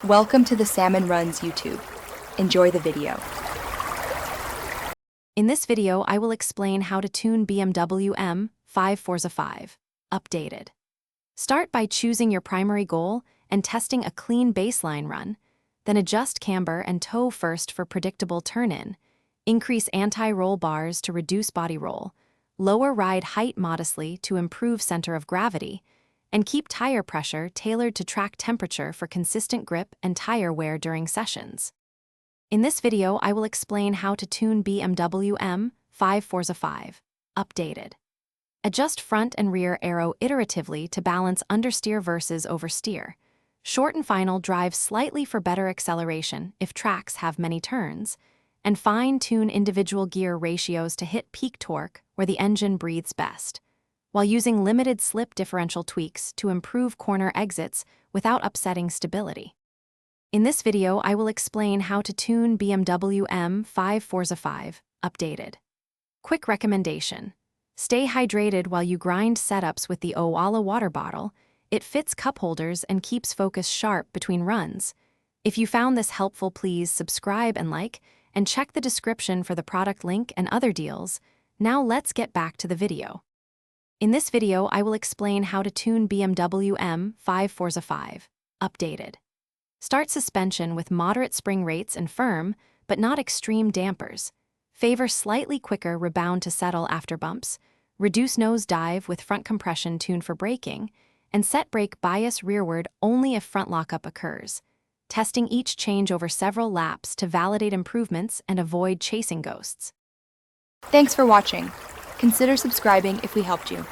Welcome to the Salmon Runs YouTube. Enjoy the video. In this video, I will explain how to tune BMW M5 Forza 5, updated. Start by choosing your primary goal and testing a clean baseline run, then adjust camber and toe first for predictable turn-in, increase anti-roll bars to reduce body roll, lower ride height modestly to improve center of gravity, and keep tire pressure tailored to track temperature for consistent grip and tire wear during sessions. In this video, I will explain how to tune BMW M5 Forza 5, updated. Adjust front and rear aero iteratively to balance understeer versus oversteer. Short and final drive slightly for better acceleration if tracks have many turns, and fine-tune individual gear ratios to hit peak torque where the engine breathes best, while using limited slip differential tweaks to improve corner exits without upsetting stability. In this video, I will explain how to tune BMW M5 Forza 5, updated. Quick recommendation: stay hydrated while you grind setups with the Owala water bottle. It fits cup holders and keeps focus sharp between runs. If you found this helpful, please subscribe and like, and check the description for the product link and other deals. Now let's get back to the video. In this video, I will explain how to tune BMW M5 Forza 5, updated. Start suspension with moderate spring rates and firm, but not extreme dampers. Favor slightly quicker rebound to settle after bumps. Reduce nose dive with front compression tuned for braking, and set brake bias rearward only if front lockup occurs. Testing each change over several laps to validate improvements and avoid chasing ghosts. Thanks for watching. Consider subscribing if we helped you.